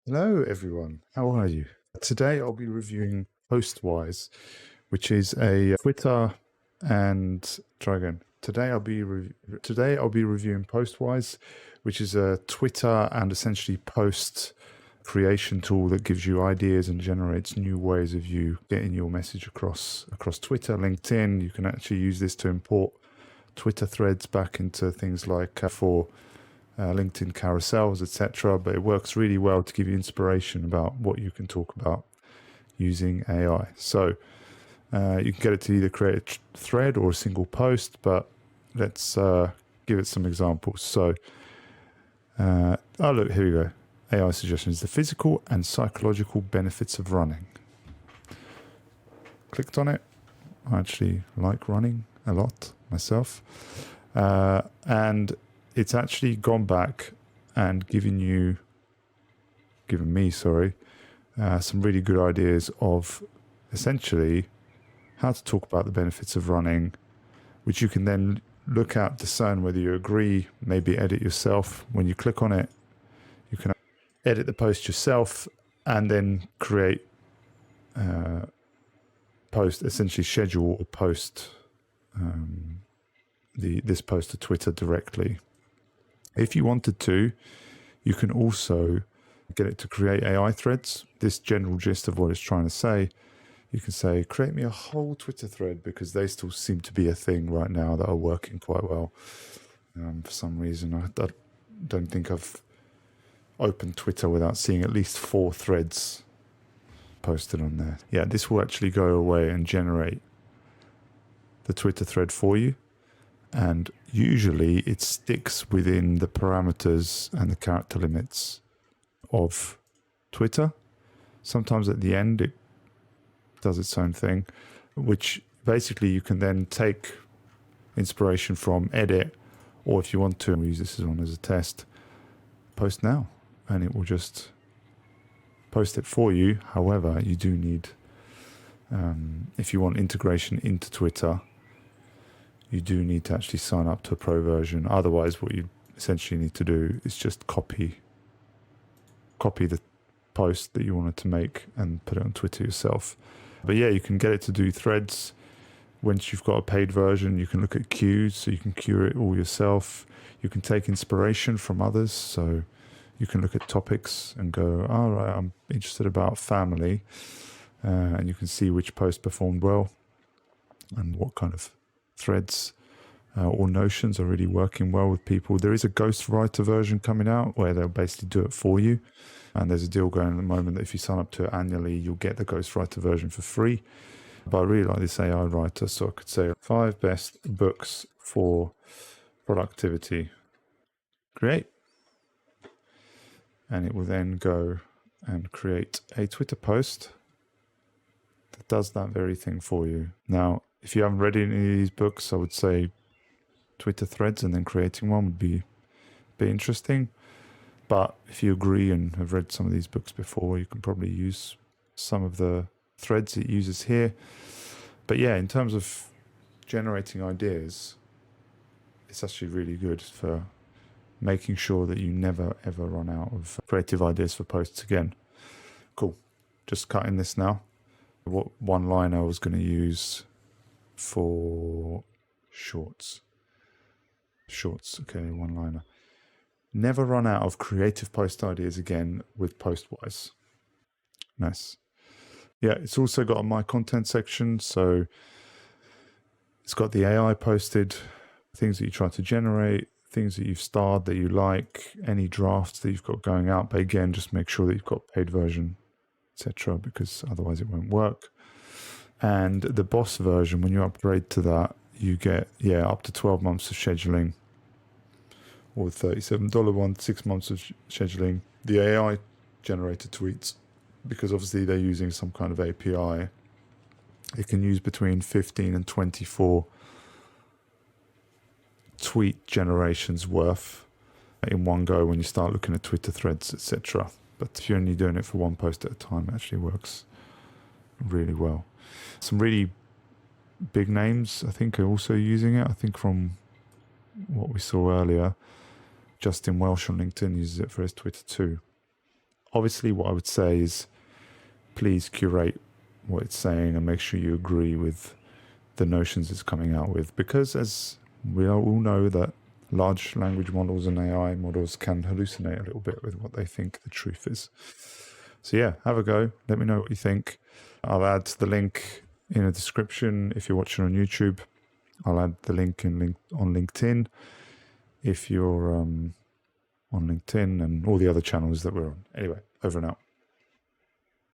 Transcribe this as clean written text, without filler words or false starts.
Hello, everyone. How are you? Today, I'll be reviewing Postwise, which is a Twitter and try again. Today, I'll be reviewing Postwise, which is a Twitter and essentially post creation tool that gives you ideas and generates new ways of you getting your message across Twitter, LinkedIn. You can actually use this to import Twitter threads back into things like for LinkedIn carousels, etc. But it works really well to give you inspiration about what you can talk about using AI. So you can get it to either create a thread or a single post, but let's give it some examples. So, oh look, here we go. AI suggestions: the physical and psychological benefits of running. Clicked on it. I actually like running a lot myself, and it's actually gone back and given me, some really good ideas of essentially how to talk about the benefits of running, which you can then look at, discern whether you agree, maybe edit yourself. When you click on it, you can edit the post yourself and then create essentially schedule or post this post to Twitter directly. If you wanted to, you can also get it to create AI threads. This general gist of what it's trying to say, you can say, create me a whole Twitter thread, because they still seem to be a thing right now that are working quite well. For some reason, I don't think I've opened Twitter without seeing at least 4 threads posted on there. Yeah, this will actually go away and generate the Twitter thread for you. And usually it sticks within the parameters and the character limits of Twitter. Sometimes at the end it does its own thing, which basically you can then take inspiration from, edit, or if you want to use this one as a test, post now, and it will just post it for you. However, you do need, if you want integration into Twitter, you do need to actually sign up to a pro version. Otherwise, what you essentially need to do is just copy the post that you wanted to make and put it on Twitter yourself. But yeah, you can get it to do threads. Once you've got a paid version, you can look at queues, so you can queue it all yourself. You can take inspiration from others, so you can look at topics and go, all right, I'm interested about family, and you can see which post performed well and what kind of threads or notions are really working well with people. There is a ghostwriter version coming out where they'll basically do it for you, and there's a deal going at the moment that if you sign up to it annually, you'll get the ghostwriter version for free. But I really like this AI writer, so I could say 5 best books for productivity. Great. And it will then go and create a Twitter post that does that very thing for you. Now, if you haven't read any of these books, I would say Twitter threads and then creating one would be interesting. But if you agree and have read some of these books before, you can probably use some of the threads it uses here. But yeah, in terms of generating ideas, it's actually really good for making sure that you never ever run out of creative ideas for posts again. Cool. Just cutting this now. What one-liner I was going to use for shorts. Okay, one-liner. Never run out of creative post ideas again with Postwise. Nice. Yeah, it's also got a My Content section, so it's got the AI posted, things that you try to generate, things that you've starred that you like, any drafts that you've got going out. But again, just make sure that you've got paid version, etc., because otherwise it won't work. And the boss version, when you upgrade to that, you get up to 12 months of scheduling, or $37 one, 6 months of scheduling. The AI generated tweets, because obviously they're using some kind of API, it can use between 15 and 24 tweet generations worth in one go when you start looking at Twitter threads, etc. But if you're only doing it for one post at a time, it actually works really well. Some really big names, I think, are also using it. I think from what we saw earlier, Justin Welsh on LinkedIn uses it for his Twitter too. Obviously, what I would say is please curate what it's saying and make sure you agree with the notions it's coming out with, because as we all know that large language models and AI models can hallucinate a little bit with what they think the truth is. So yeah, have a go. Let me know what you think. I'll add the link in the description if you're watching on YouTube. I'll add the link on LinkedIn if you're on LinkedIn, and all the other channels that we're on. Anyway, over and out.